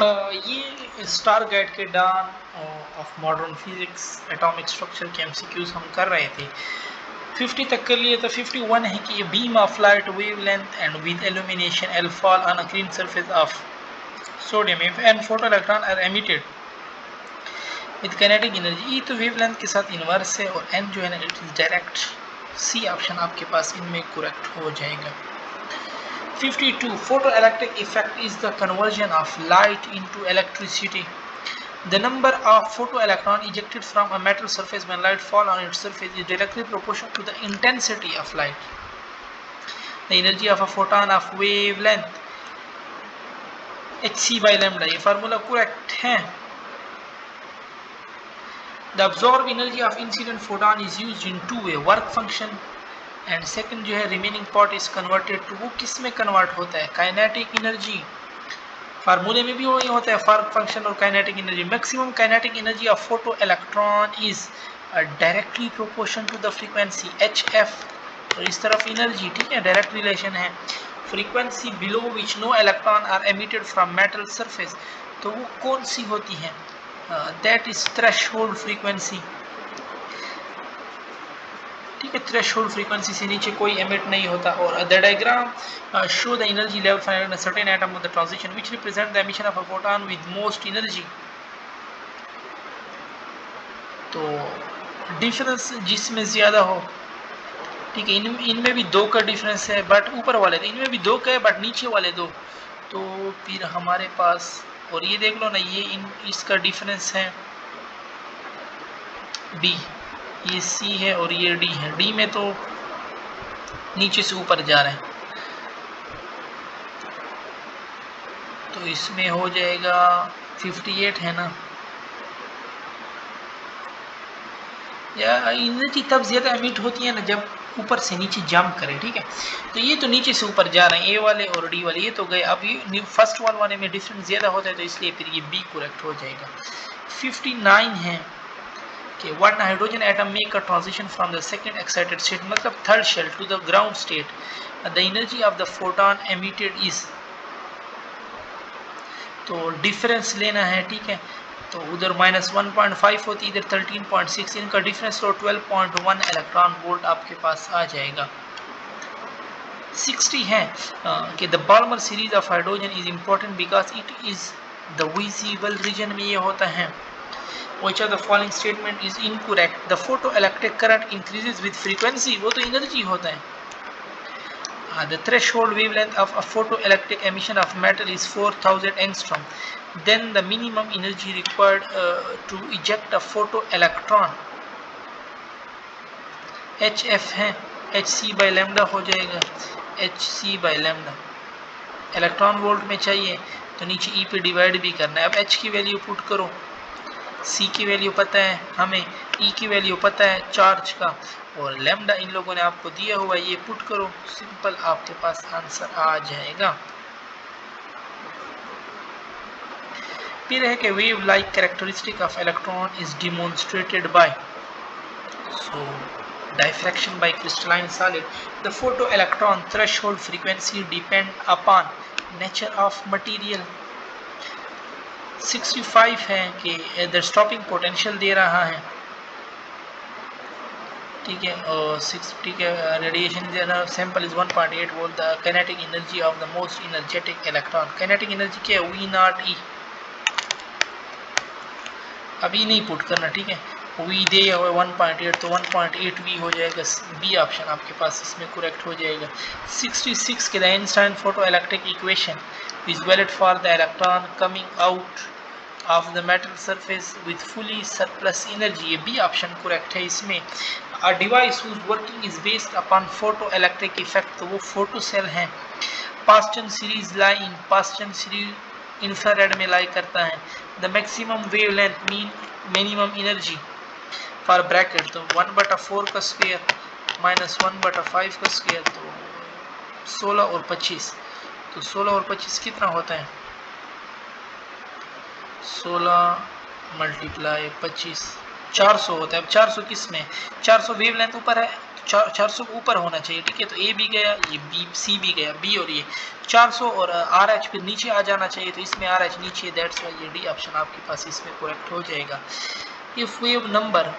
ये star guide के dawn of modern physics atomic structure के एमसीक्यूज हम कर रहे थे। 50 तक कर लिए तो 51 है कि beam of light wavelength and with illumination L fall on a green surface of sodium if n photoelectron are emitted with kinetic energy। E तो वेवलेंथ के साथ इनवर्स है और n जो है ना it is direct. C option आपके पास इनमें करेक्ट हो जाएगा। 52 photoelectric effect is the conversion of light into electricity। The number of photoelectrons ejected from a metal surface when light falls on its surface is directly proportional to the intensity of light। The energy of a photon of wavelength hc by lambda। ये formula correct है। The absorbed energy of incident photon is used in two way, work function and second जो है remaining part is converted to, वो किस में convert होता है? Kinetic energy. फार्मूले में भी वही होता है, वर्क फंक्शन और kinetic energy. Maximum kinetic energy of photo electron is directly proportion to the frequency H F. और इस तरफ एनर्जी, ठीक है, डायरेक्ट रिलेशन है। Frequency below which no electron are emitted from metal surface, तो वो कौन सी होती है? दैट इज थ्रेशोल्ड फ्रीक्वेंसी, ठीक है। थ्रेशोल्ड फ्रीक्वेंसी से नीचे कोई एमिट नहीं होता। और the diagram show the energy level find in a certain atom of the transition which represent the emission of a photon with most energy. तो difference जिसमें ज्यादा हो, ठीक है, इनमें भी दो का डिफरेंस है, बट ऊपर वाले इनमें भी दो का है बट नीचे वाले दो, तो फिर हमारे पास, और ये देख लो ना, ये इसका डिफरेंस है बी, ये सी है और ये डी है। डी में तो नीचे से ऊपर जा रहे हैं, तो इसमें हो जाएगा 58 है ना। या एनर्जी तब ज्यादा एमिट होती है ना जब ऊपर से नीचे जंप करे, ठीक है। तो ये तो नीचे से ऊपर जा रहे हैं, ए वाले और डी वाले, ये तो गए। अब ये फर्स्ट वाले में डिफरेंस ज्यादा होता है, तो इसलिए फिर ये बी करेक्ट हो जाएगा। 59 है कि one hydrogen atom make a transition from the second excited state, मतलब third shell, to the ground state. The energy of the photon emitted is, तो डिफरेंस लेना है, ठीक है। तो उधर -1.5 होती, इधर 13.6, इनका डिफरेंस तो 12.1 इलेक्ट्रॉन वोल्ट आपके पास आ जाएगा। 60 है कि the Balmer series of hydrogen is important because it is the visible region में ये होता है। Which of the following statement is incorrect? The photo electric current increases with frequency, वो तो एनर्जी होता है। The threshold wavelength of a photoelectric emission of metal is 4000 angstrom. Then the minimum energy required to eject a photoelectron HF है, hc by lambda हो जाएगा, hc by lambda। Electron volt में चाहिए तो नीचे E पे डिवाइड भी करना है। अब H की वैल्यू पुट करो, C की वैल्यू पता है हमें, E की वैल्यू पता है चार्ज का, और लैम्डा इन लोगों ने आपको दिया हुआ, ये पुट करो, सिंपल आपके पास आंसर आ जाएगा। फिर है कि wave like characteristic of electron is demonstrated by, so diffraction by crystalline solid। The photoelectron threshold frequency depend upon nature of material। 65 है कि the stopping potential दे रहा है, ठीक है, और 6, ठीक है, radiation sample is 1.8 volt. The kinetic energy of the most energetic electron, kinetic energy क्या है? वी नॉट ई। अभी नहीं पुट करना, ठीक है, वी दे हुआ 1.8, तो 1.8 वी हो जाएगा। बी ऑप्शन आपके पास इसमें करेक्ट हो जाएगा। 66 के the Einstein photo electric equation is valid for the electron coming out of the metal surface with fully surplus energy, ये बी ऑप्शन करेक्ट है। इसमें a device whose working is based upon photo electric effect, तो वो photo cell हैं। Paschen series lie in, Paschen series infrared में lie करता है। The maximum wavelength mean minimum energy for Brackett, तो 1/4 का स्क्वायर -1/5 का स्क्वायर, तो 16 और 25, तो 16 और 25 कितना होता है? 16 × 25 400 होता है। अब 400 किस में? 400 वेवलेंथ ऊपर है, 400 के ऊपर होना चाहिए, ठीक है। तो ए भी गया, ये बी सी भी गया, बी और ये 400 और आर एच फिर नीचे आ जाना चाहिए, तो इसमें आर एच नीचे, दैट्स वाई ये डी ऑप्शन आपके पास इसमें करेक्ट हो जाएगा। If wave number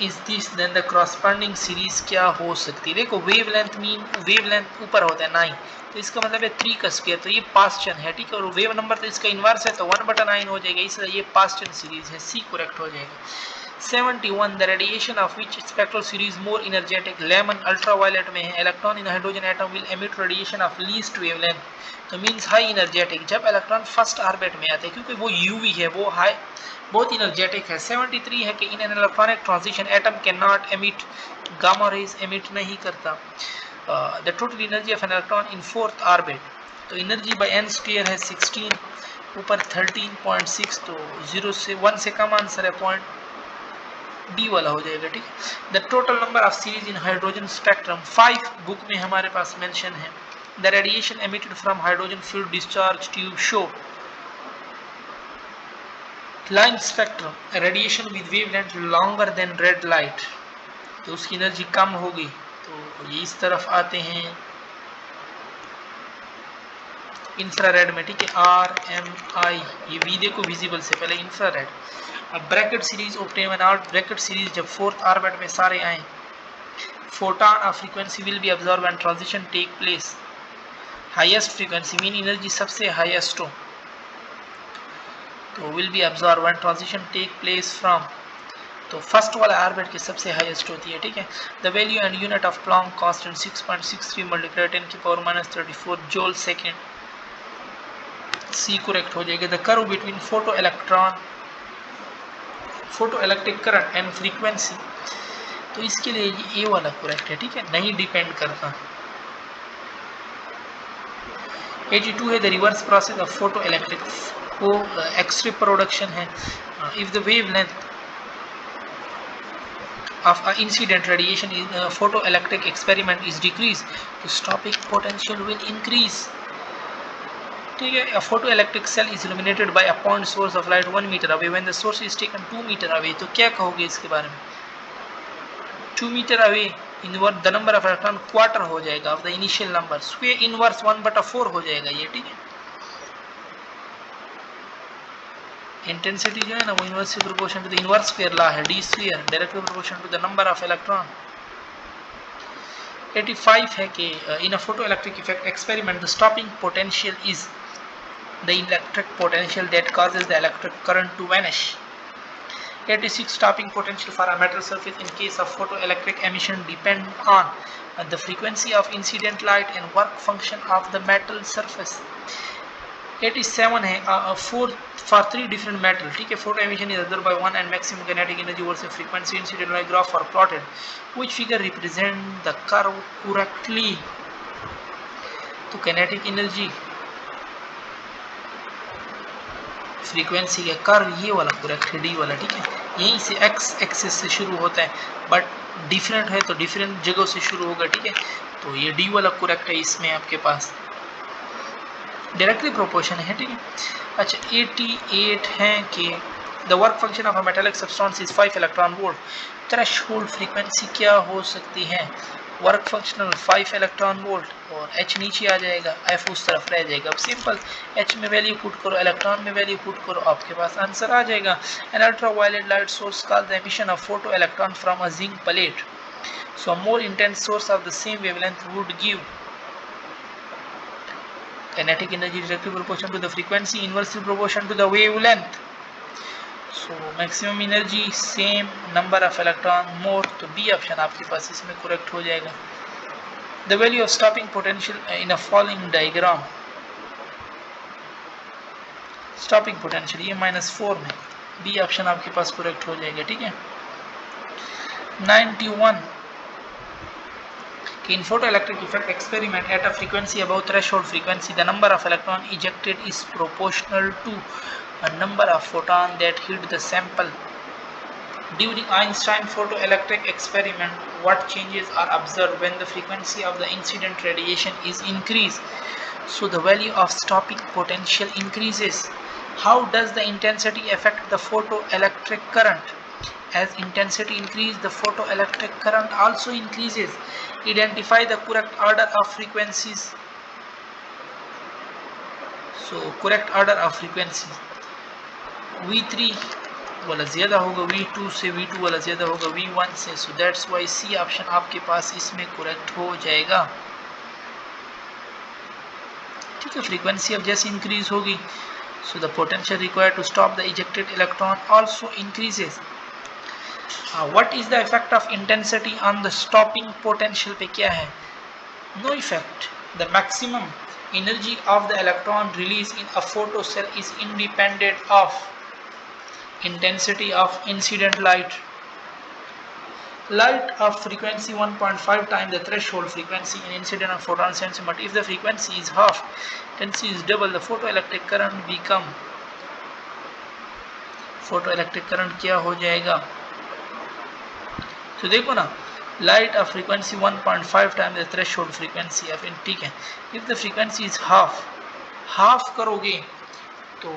is this then the corresponding series क्या हो सकती है। देखो वेवलेंथ मीन वेवलेंथ ऊपर होता है 9, तो इसका मतलब है 3 का स्क्वायर, तो ये पास्ट चन है, ठीक है। और वेव नंबर तो इसका इनवर्स है, तो 1/9 हो जाएगा, इसलिए ये पास्ट चन सीरीज है, सी करेक्ट हो जाएगा। 71 the radiation of which spectral series more energetic, lemon ultraviolet में है, electron in hydrogen atom will emit radiation of least wavelength, तो मींस हाई एनर्जेटिक। जब इलेक्ट्रॉन फर्स्ट ऑर्बिट में आते हैं क्योंकि वो यूवी है, वो हाई बहुत एनर्जेटिक है। 73 है कि in an electronic transition atom can not emit gamma rays, emit नहीं करता। The total energy of an electron in fourth orbit, तो एनर्जी बाय एन स्क्वायर है 16 ऊपर 13.6, तो 0 से 1 से कम आंसर है, पॉइंट डी वाला हो जाएगा, ठीक है। The total number of series in hydrogen spectrum 5 book में हमारे पास मेंशन है। The radiation emitted from hydrogen fuel discharge tube show line spectrum radiation with wavelength longer than red light, तो उसकी एनर्जी कम होगी, तो ये इस तरफ आते हैं इंफ्रारेड में, ठीक है। आर एम आई, ये वी देखो विजिबल से पहले इंफ्रारेड। अब Brackett series obtain when out Brackett series जब फोर्थ ऑर्बिट में सारे आए, photon of frequency will be absorb when transition take place, highest frequency mean energy सबसे हाईएस्ट हो, तो will be absorb when transition take place from, तो first वाला orbit की सबसे हाईएस्ट होती है, ठीक है। The value and unit of Planck constant 6.63 multiply 10 की power -34 joule second, C correct हो जाएगा। The curve between photo electric current and frequency, तो इसके लिए ये ए वाला करेक्ट है, ठीक है, नहीं डिपेंड करता। 82 है the reverse process of photo electric, वो एक्सरे प्रोडक्शन है। If the wavelength of incident radiation in photoelectric experiment is decreased, तो stopping potential will increase, ठीक है। A photoelectric cell is illuminated by a point source of light 1 meter away when the source is taken 2 meter away, तो क्या कहोगे इसके बारे में। 2 meter away inverse the number of electron quarter हो जाएगा of the initial number, square inverse 1/4 हो जाएगा ये, ठीक है। इंटेंसिटी जो है ना वो inverse proportion to the inverse square law है, d square directly proportion to the number of electron. 85 है कि in a photo electric effect experiment the stopping potential is the electric potential that causes the electric current to vanish. 86 stopping potential for a metal surface in case of photoelectric emission depend on the frequency of incident light and work function of the metal surface। 87 है for 3 different metal, ठीक है। photo emission is observed by 1 and maximum kinetic energy versus frequency incident light graph are plotted, which figure represent the curve correctly, तो kinetic energy frequency का curve ये वाला correct है, D वाला, ठीक है। यहीं से एक्स एक्सिस से शुरू होता है, बट डिफरेंट है तो डिफरेंट जगहों से शुरू होगा, ठीक है। तो ये डी वाला करेक्ट है इसमें आपके पास, डायरेक्टली प्रोपोर्शन है, ठीक है। अच्छा 88 है कि the work function of a metallic substance is 5 electron volt, threshold frequency क्या हो सकती है। वर्क फंक्शनल 5 इलेक्ट्रॉन वोल्ट और एच नीचे आ जाएगा, एफ उस तरफ रह जाएगा। अब सिंपल एच में वैल्यू पुट करो, इलेक्ट्रॉन में वैल्यू पुट करो, आपके पास आंसर आ जाएगा। An ultra violet light source called the emission of photo electron from a zinc plate, so a more intense source of the same wavelength would give kinetic energy directly proportional to the frequency, inversely proportional to the wavelength, so maximum energy same number of electron more, तो B option आपके पास इसमें correct हो जाएगा। the value of stopping potential in a following diagram, stopping potential ये -4 में, B option आपके पास correct हो जाएगा, ठीक है। 91 in photoelectric effect experiment at a frequency above threshold frequency, the number of electron ejected is proportional to a number of photon that hit the sample. During Einstein photoelectric experiment, what changes are observed when the frequency of the incident radiation is increased? So the value of stopping potential increases. How does the intensity affect the photoelectric current? as intensity increase the photoelectric current also increases. Identify the correct order of frequencies. So correct order of frequencies, V3 वाला ज़्यादा होगा V2 से, V2 वाला ज़्यादा होगा V1 से. So that's why C option आपके पास इसमें करेक्ट हो जाएगा. ठीक है, फ्रीक्वेंसी अब जैसे इंक्रीज होगी so the potential required to stop the ejected electron also increases. What is the effect of intensity on the stopping potential पे क्या है? No effect. The maximum energy of the electron released in a photocell is independent of intensity of incident light. Light of frequency 1.5 times the threshold frequency in incident of photon sense, but if the frequency is half, intensity is double, the photoelectric current become, photoelectric current क्या हो जाएगा? तो देखो ना, light of frequency 1.5 times the threshold frequency of, ठीक है, if the frequency is half करोगे तो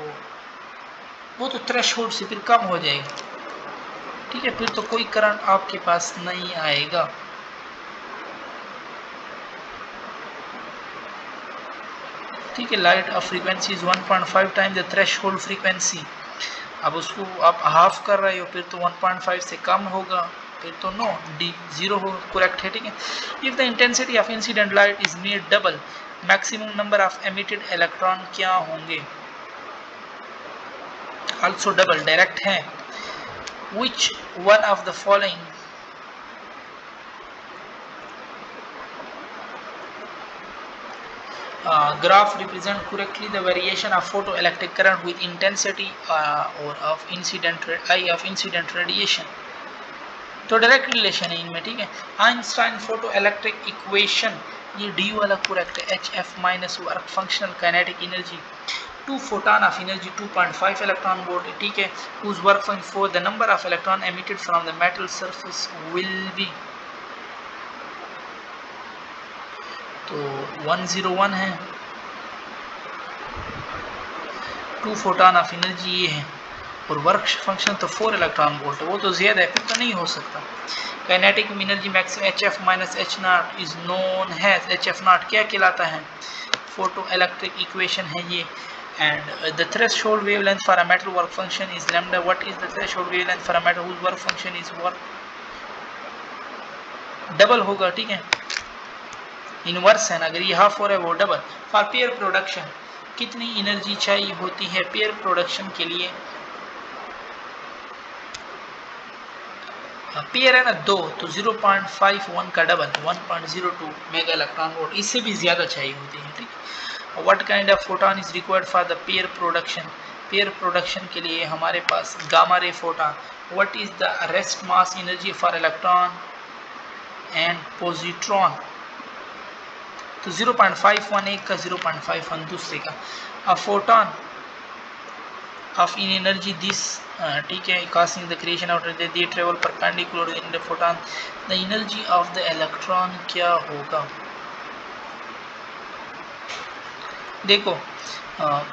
वो तो थ्रेशोल्ड से फिर कम हो जाएगा. ठीक है, फिर तो कोई करंट आपके पास नहीं आएगा. ठीक है, light of frequency is 1.5 time the threshold frequency. अब उसको आप हाफ कर रहे हो, फिर तो 1.5 से कम होगा, फिर तो नो, डी 0 हो, करेक्ट है. ठीक है, if the intensity of incident light is made double, maximum number of emitted electron क्या होंगे? also double, डायरेक्ट है. which one of the following graph represent correctly the variation of photoelectric current with intensity or of incident radiation. तो direct relation है इनमें. ठीक है, Einstein photoelectric equation, ये D वाला करेक्ट है. H F minus work functional kinetic energy, 2 photon of energy 2.5 electron volt. ठीक है, whose work function for the number of electron emitted from the metal surface will be, तो 101 है. 2 photon of energy ये है, और work function तो 4 electron volt है, वो तो ज्यादा है, फिर तो नहीं हो सकता. Kinetic energy maximum H F minus H not is known है, एच एफ नॉट क्या कहलाता है? फोटो इलेक्ट्रिक इक्वेशन है ये. And the threshold wavelength for a metal work function is lambda. What is the threshold wavelength for a metal whose work function is work? Double होगा. ठीक है, inverse है ना, अगर ये हाफ हो रहा है वो डबल. फॉर पेयर प्रोडक्शन कितनी एनर्जी चाहिए होती है पेयर प्रोडक्शन के लिए? पेयर है ना 2, तो 0.51 का डबल 1.02 मेगा इलेक्ट्रॉन वोल्ट, इससे भी ज्यादा चाहिए होती है. ठीक है, What kind of photon is required for the pair production? Pair production के लिए हमारे पास gamma ray photon. What is the rest mass energy for electron and positron? तो 0.51 एक का, 0.51 दूसरे का. A photon of in energy this, ठीक है, causing the creation of they travel perpendicular in the photon. The energy of the electron क्या होगा? देखो,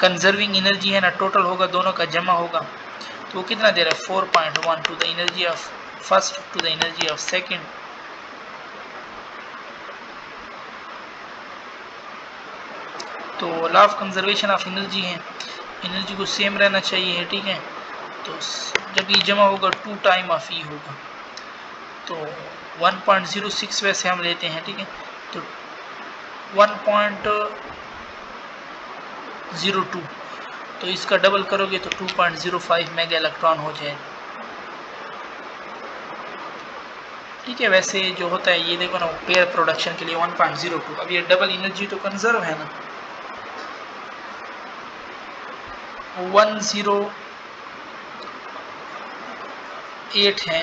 कंजर्विंग एनर्जी है ना, टोटल होगा, दोनों का जमा होगा, तो वो कितना दे रहा है? 4.1 to the energy of first to the energy of second. तो law of conservation of energy है, एनर्जी को सेम रहना चाहिए है. ठीक है, तो जब ये जमा होगा 2 टाइम ऑफ ई होगा, तो 1.06 वैसे हम लेते हैं. ठीक है, तो 1.02, तो इसका डबल करोगे तो 2.05 मेगा इलेक्ट्रॉन हो जाए. ठीक है, वैसे जो होता है ये देखो ना, पेयर प्रोडक्शन के लिए 1.02. अब ये डबल एनर्जी तो कंजर्व है ना, 108 है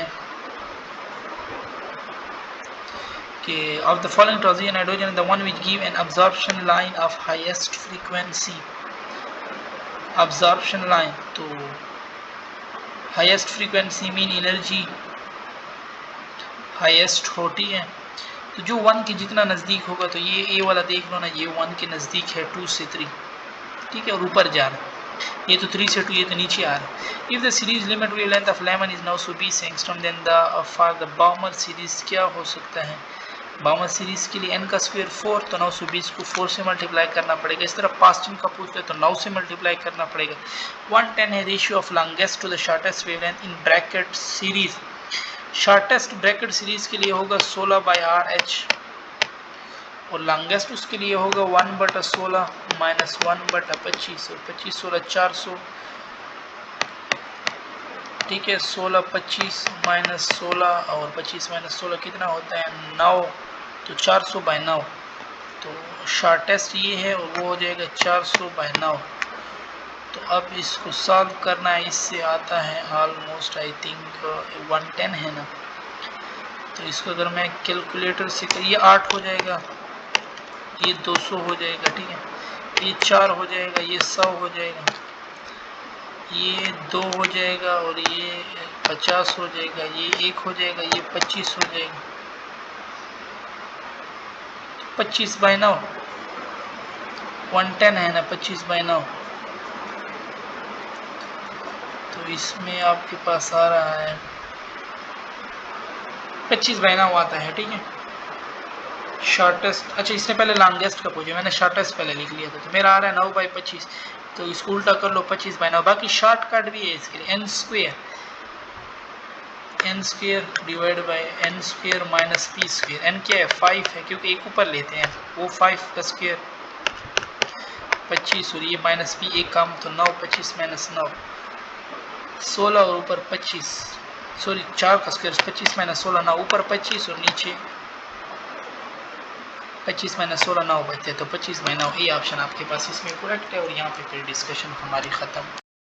कि of the following transition hydrogen is the one which give an absorption line of highest frequency. absorption line, तो highest frequency mean energy highest होती है, तो जो 1 के जितना नज़दीक होगा, तो ये ए वाला देख लो ना, ये 1 के नज़दीक है 2 से 3. ठीक है, और ऊपर जा रहा है. ये तो 3 से 2 ये तो नीचे आ रहा है। If the series limit wavelength of Lyman is 920 angstrom then the for the Balmer series क्या हो सकता है? बाउमर सीरीज के लिए n का स्क्वायर 4, तो 920 को 4 से मल्टीप्लाई करना पड़ेगा। इस तरह पास्टिंग का पूछते हैं तो 9 से मल्टीप्लाई करना पड़ेगा। 110 है ratio of longest to the shortest wavelength in Brackett series. Shortest Brackett series के लिए होगा 16/RH और लॉन्गेस्ट उसके लिए होगा 1/16 माइनस 1/25 और 25 16 400, ठीक है। 16 25 माइनस 16 और 25 माइनस 16 कितना होता है? 9, तो 400/9। तो शॉर्टेस्ट ये है और वो हो जाएगा 400/9। तो अब इसको सॉल्व करना है, इससे आता है ऑलमोस्ट आई थिंक 110 है ना। तो इसको अगर मैं कैलकुलेटर से ये 8 हो जाएगा, ये 200 हो जाएगा, ठीक है। ये 4 हो जाएगा, ये 100 हो जाएगा, ये 2 हो जाएगा और ये 50 हो जाएगा, ये 1 हो जाएगा, ये 25 हो जाएगा। 25/9 110 है ना, 25/9। तो इसमें आपके पास आ रहा है 25/9 आता है, ठीक है। शॉर्टेस्ट, अच्छा इसने पहले लॉन्गेस्ट का पूछा, मैंने शॉर्टेस्ट पहले लिख लिया था, तो मेरा आ रहा है 9/25। तो इसको उल्टा कर लो 25/9। बाकी शॉर्टकट भी है इसके लिए, n square divide by n square minus p square. n क्या है? 5 है, क्योंकि एक ऊपर लेते हैं, वो 5 का स्क्वायर 25 और ये माइनस p एक काम, तो 9 25 माइनस 9 16 और ऊपर 25, सॉरी 4 का स्क्वायर 25 माइनस 16 9, ऊपर 25 और नीचे 25 माइनस 16 9 बचते, तो 25/9 ये ऑप्शन आपके पास इसमें करेक्ट है। और यहाँ पे फिर डिस्कशन हमारी ख़त्म।